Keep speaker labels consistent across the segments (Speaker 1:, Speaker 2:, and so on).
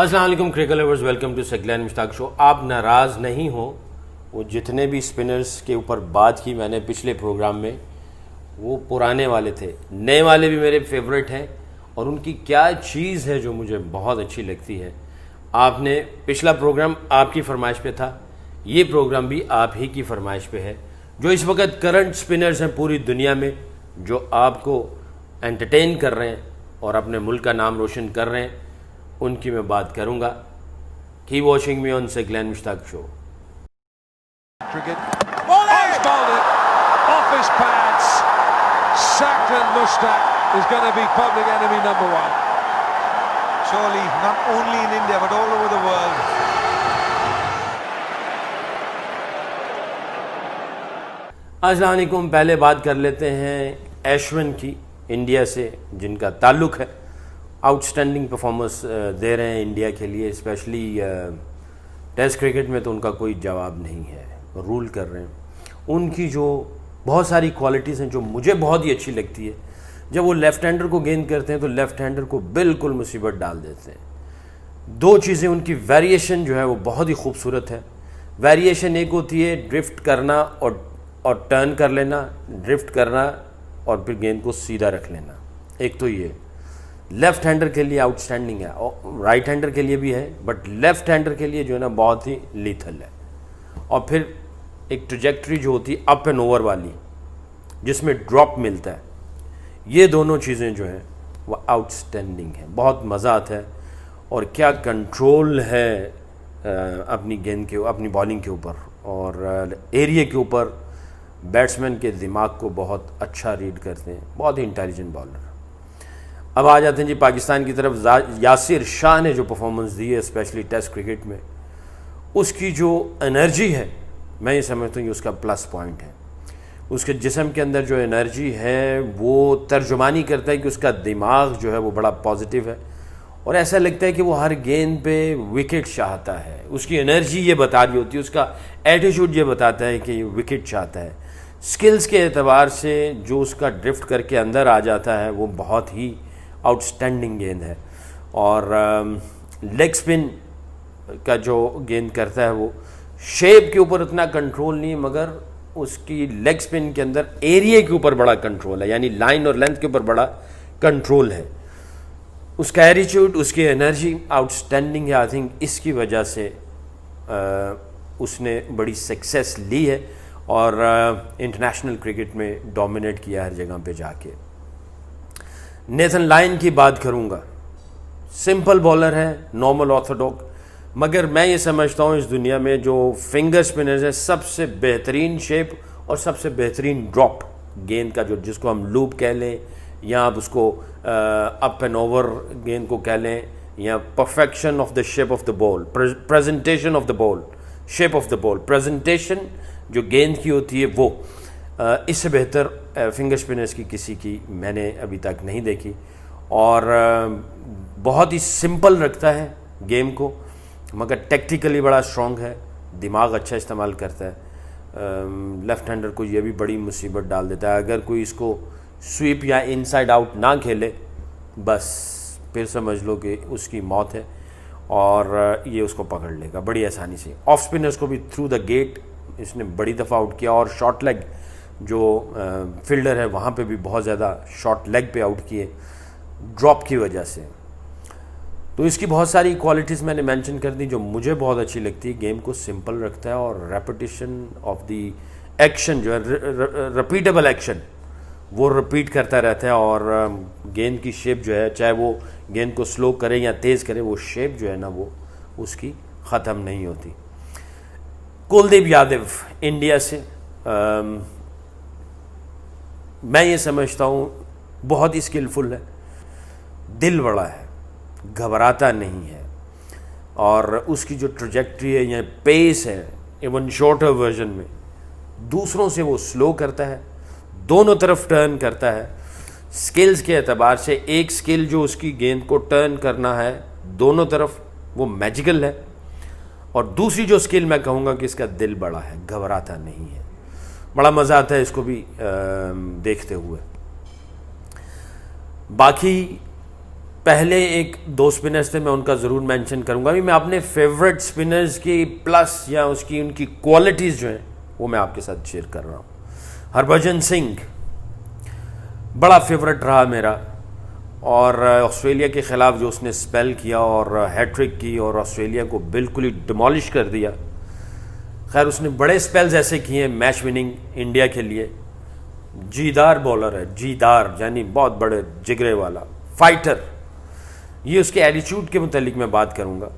Speaker 1: السلام علیکم cricket lovers, welcome to سیگلین Mushtaq شو۔ آپ ناراض نہیں ہو، وہ جتنے بھی سپنرز کے اوپر بات کی میں نے پچھلے پروگرام میں، وہ پرانے والے تھے، نئے والے بھی میرے فیوریٹ ہیں، اور ان کی کیا چیز ہے جو مجھے بہت اچھی لگتی ہے۔ آپ نے پچھلا پروگرام آپ کی فرمائش پہ تھا، یہ پروگرام بھی آپ ہی کی فرمائش پہ ہے۔ جو اس وقت کرنٹ سپنرز ہیں پوری دنیا میں، جو آپ کو انٹرٹین کر رہے ہیں اور اپنے ملک کا نام روشن کر رہے ہیں، ان کی میں بات کروں گا۔ کی واچنگ می آن سیگلین Mushtaq show.
Speaker 2: Surely not only in India but all over the world.
Speaker 1: السلام علیکم۔ پہلے بات کر لیتے ہیں ایشون کی، انڈیا سے جن کا تعلق ہے، آؤٹ اسٹینڈنگ پرفارمنس دے رہے ہیں انڈیا کے لیے، اسپیشلی ٹیسٹ کرکٹ میں تو ان کا کوئی جواب نہیں ہے، رول کر رہے ہیں۔ ان کی جو بہت ساری کوالٹیز ہیں جو مجھے بہت ہی اچھی لگتی ہے، جب وہ لیفٹ ہینڈر کو گیند کرتے ہیں تو لیفٹ ہینڈر کو بالکل مصیبت ڈال دیتے ہیں۔ دو چیزیں ان کی، ویریشن جو ہے وہ بہت ہی خوبصورت ہے۔ ویریشن ایک ہوتی ہے ڈرفٹ کرنا اور ٹرن کر لینا، ڈرفٹ کرنا اور پھر گیند کو سیدھا رکھ لینا، ایک تو یہ لیفٹ ہینڈر کے لیے آؤٹ اسٹینڈنگ ہے، اور رائٹ ہینڈر کے لیے بھی ہے، بٹ لیفٹ ہینڈر کے لیے جو ہے نا بہت ہی لیتھل ہے۔ اور پھر ایک ٹریجیکٹری جو ہوتی ہے اپ اینڈ اوور والی، جس میں ڈراپ ملتا ہے، یہ دونوں چیزیں جو ہیں وہ آؤٹ اسٹینڈنگ ہیں، بہت مزہ آتا ہے۔ اور کیا کنٹرول ہے اپنی گیند کے، اپنی بالنگ کے اوپر اور ایریے کے اوپر، بیٹسمین کے دماغ کو بہت اچھا ریڈ کرتے ہیں، بہت ہی انٹیلیجنٹ بالر۔ اب آ جاتے ہیں جی پاکستان کی طرف۔ یاسر شاہ نے جو پرفارمنس دی ہے اسپیشلی ٹیسٹ کرکٹ میں، اس کی جو انرجی ہے، میں یہ سمجھتا ہوں کہ اس کا پلس پوائنٹ ہے۔ اس کے جسم کے اندر جو انرجی ہے وہ ترجمانی کرتا ہے کہ اس کا دماغ جو ہے وہ بڑا پازیٹیو ہے، اور ایسا لگتا ہے کہ وہ ہر گیند پہ وکٹ چاہتا ہے۔ اس کی انرجی یہ بتا رہی ہوتی ہے، اس کا ایٹیٹیوڈ یہ بتاتا ہے کہ یہ وکٹ چاہتا ہے۔ سکلز کے اعتبار سے جو اس کا ڈرفٹ کر کے اندر آ جاتا ہے وہ بہت ہی آؤٹ اسٹینڈنگ گیند ہے۔ اور لیگ سپن کا جو گیند کرتا ہے، وہ شیپ کے اوپر اتنا کنٹرول نہیں، مگر اس کی لیگ سپن کے اندر ایریے کے اوپر بڑا کنٹرول ہے، یعنی لائن اور لینتھ کے اوپر بڑا کنٹرول ہے۔ اس کا ایٹیٹیوڈ، اس کی انرجی آؤٹ اسٹینڈنگ ہے۔ آئی تھنک اس کی وجہ سے اس نے بڑی سکسیس لی ہے اور انٹرنیشنل کرکٹ میں ڈومینیٹ کیا ہر جگہ پہ جا کے۔ نیتھن لائن کی بات کروں گا، سمپل بالر ہے، نارمل آرتھوڈاکس، مگر میں یہ سمجھتا ہوں اس دنیا میں جو فنگر سپنرز ہیں، سب سے بہترین شیپ اور سب سے بہترین ڈراپ گیند کا، جو جس کو ہم لوپ کہہ لیں، یا آپ اس کو اپ اینڈ اوور گیند کو کہہ لیں، یا perfection of the shape of the ball, presentation of the ball, shape of the ball, presentation جو گیند کی ہوتی ہے وہ، اس سے بہتر فنگر سپنرز کی کسی کی میں نے ابھی تک نہیں دیکھی۔ اور بہت ہی سمپل رکھتا ہے گیم کو، مگر ٹیکٹیکلی بڑا اسٹرانگ ہے، دماغ اچھا استعمال کرتا ہے۔ لیفٹ ہینڈر کو یہ بھی بڑی مصیبت ڈال دیتا ہے، اگر کوئی اس کو سویپ یا ان سائڈ آؤٹ نہ کھیلے، بس پھر سمجھ لو کہ اس کی موت ہے، اور یہ اس کو پکڑ لے گا بڑی آسانی سے۔ آف سپنرز کو بھی تھرو دا گیٹ اس نے بڑی دفعہ آؤٹ کیا، اور شارٹ لیگ جو فیلڈر ہے وہاں پہ بھی بہت زیادہ شارٹ لیگ پہ آؤٹ کیے ڈراپ کی وجہ سے۔ تو اس کی بہت ساری کوالٹیز میں نے مینشن کر دی جو مجھے بہت اچھی لگتی ہے۔ گیم کو سمپل رکھتا ہے، اور ریپیٹیشن آف دی ایکشن جو ہے، ریپیٹیبل ایکشن، وہ ریپیٹ کرتا رہتا ہے، اور گیند کی شیپ جو ہے، چاہے وہ گیند کو سلو کرے یا تیز کرے، وہ شیپ جو ہے نا وہ اس کی ختم نہیں ہوتی۔ کلدیپ یادو انڈیا سے، میں یہ سمجھتا ہوں بہت ہی اسکلفل ہے، دل بڑا ہے، گھبراتا نہیں ہے، اور اس کی جو ٹریجیکٹری ہے یا پیس ہے، ایون شارٹر ورژن میں دوسروں سے وہ سلو کرتا ہے، دونوں طرف ٹرن کرتا ہے۔ سکلز کے اعتبار سے ایک سکل جو اس کی گیند کو ٹرن کرنا ہے دونوں طرف، وہ میجیکل ہے، اور دوسری جو سکل میں کہوں گا کہ اس کا دل بڑا ہے، گھبراتا نہیں ہے۔ بڑا مزہ آتا ہے اس کو بھی دیکھتے ہوئے۔ باقی پہلے ایک دو سپنرز تھے، میں ان کا ضرور مینشن کروں گا. میں اپنے فیوریٹ سپنرز کی پلس یا ان کی کوالٹیز جو ہیں وہ میں آپ کے ساتھ شیئر کر رہا ہوں. ہربھجن سنگھ بڑا فیوریٹ رہا میرا، اور آسٹریلیا کے خلاف جو اس نے اسپیل کیا اور ہیٹ ٹرک کی اور آسٹریلیا کو بالکل ہی ڈیمالش کر دیا. خیر اس نے بڑے اسپیلز ایسے کیے ہیں میچ وننگ انڈیا کے لیے. جیدار بولر ہے، جیدار یعنی بہت بڑے جگرے والا فائٹر. یہ اس کے ایٹیچیوڈ کے متعلق میں بات کروں گا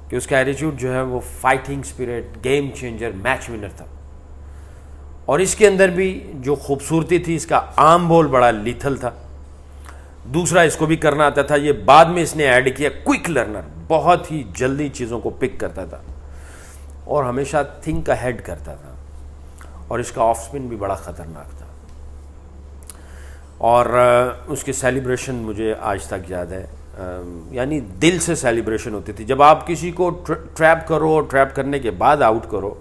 Speaker 1: کہ اس کا ایٹیچیوڈ جو ہے وہ fighting spirit, game changer, match winner تھا. اور اس کے اندر بھی جو خوبصورتی تھی، اس کا آرم بول بڑا لیتھل تھا. دوسرا اس کو بھی کرنا آتا تھا، یہ بعد میں اس نے ایڈ کیا کوئک لرنر، بہت ہی جلدی چیزوں کو پک کرتا تھا اور ہمیشہ تھنک اہیڈ کرتا تھا. اور اس کا آف سپن بھی بڑا خطرناک تھا. اور اس کی سیلیبریشن مجھے آج تک یاد ہے، یعنی دل سے سیلیبریشن ہوتی تھی. جب آپ کسی کو ٹریپ کرو اور ٹریپ کرنے کے بعد آؤٹ کرو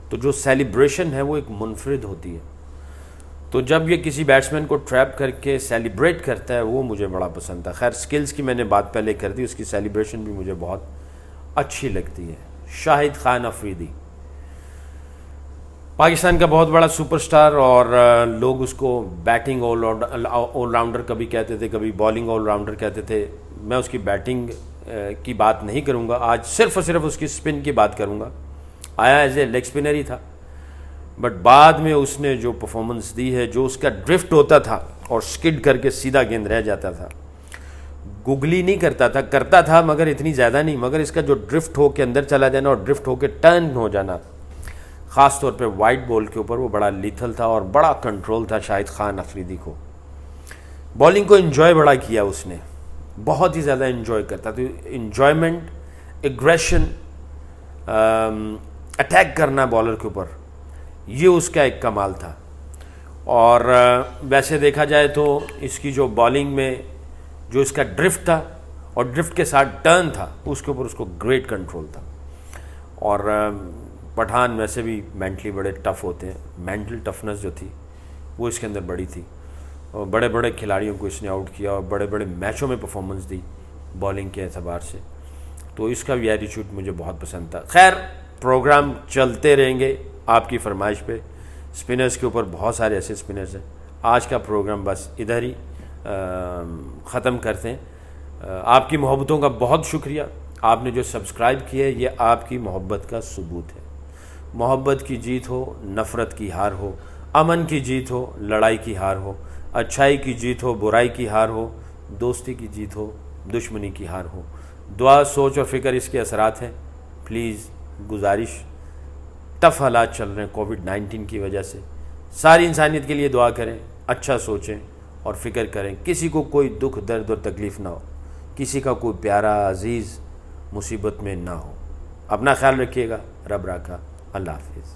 Speaker 1: تو جو سیلیبریشن ہے وہ ایک منفرد ہوتی ہے. تو جب یہ کسی بیٹسمین کو ٹریپ کر کے سیلیبریٹ کرتا ہے وہ مجھے بڑا پسند تھا. خیر سکلز کی میں نے بات پہلے کر دی، اس کی سیلیبریشن بھی مجھے بہت اچھی لگتی ہے. شاہد خان افریدی پاکستان کا بہت بڑا سپر سٹار، اور لوگ اس کو بیٹنگ آل راؤنڈر کبھی کہتے تھے، کبھی بالنگ آل راؤنڈر کہتے تھے. میں اس کی بیٹنگ کی بات نہیں کروں گا آج، صرف اور صرف اس کی سپن کی بات کروں گا. آیا ایز اے لیگ سپنر ہی تھا، بٹ بعد میں اس نے جو پرفارمنس دی ہے، جو اس کا ڈرفٹ ہوتا تھا اور سکڈ کر کے سیدھا گیند رہ جاتا تھا، گگلی نہیں کرتا تھا مگر اتنی زیادہ نہیں، مگر اس کا جو ڈرفٹ ہو کے اندر چلا جانا اور ڈرفٹ ہو کے ٹرن ہو جانا، خاص طور پہ وائٹ بال کے اوپر، وہ بڑا لیتھل تھا اور بڑا کنٹرول تھا شاہد خان افریدی کو. بالنگ کو انجوائے بڑا کیا اس نے، بہت ہی زیادہ انجوائے کرتا تھا. انجوائمنٹ، ایگریشن، اٹیک کرنا بالر کے اوپر، یہ اس کا ایک کمال تھا. اور ویسے دیکھا جائے تو اس کی جو بالنگ میں جو اس کا ڈرفٹ تھا اور ڈرفٹ کے ساتھ ٹرن تھا، اس کے اوپر اس کو گریٹ کنٹرول تھا. اور پٹھان ویسے بھی مینٹلی بڑے ٹف ہوتے ہیں، مینٹل ٹفنس جو تھی وہ اس کے اندر بڑی تھی، اور بڑے بڑے کھلاڑیوں کو اس نے آؤٹ کیا اور بڑے بڑے میچوں میں پرفارمنس دی بالنگ کے اعتبار سے. تو اس کا بھی ایٹیچیوڈ مجھے بہت پسند تھا. خیر پروگرام چلتے رہیں گے آپ کی فرمائش پہ. سپنرز کے اوپر بہت سارے ایسے سپنرز ہیں. آج کا پروگرام بس ادھر ہی ختم کرتے ہیں. آپ کی محبتوں کا بہت شکریہ. آپ نے جو سبسکرائب کیا ہے یہ آپ کی محبت کا ثبوت ہے. محبت کی جیت ہو، نفرت کی ہار ہو، امن کی جیت ہو، لڑائی کی ہار ہو، اچھائی کی جیت ہو، برائی کی ہار ہو، دوستی کی جیت ہو، دشمنی کی ہار ہو، دعا، سوچ اور فکر اس کے اثرات ہیں. پلیز گزارش، ٹف حالات چل رہے ہیں کووڈ-19 کی وجہ سے، ساری انسانیت کے لیے دعا کریں، اچھا سوچیں اور فکر کریں. کسی کو کوئی دکھ، درد اور تکلیف نہ ہو، کسی کا کوئی پیارا عزیز مصیبت میں نہ ہو. اپنا خیال رکھیے گا. رب راکھا. اللہ حافظ.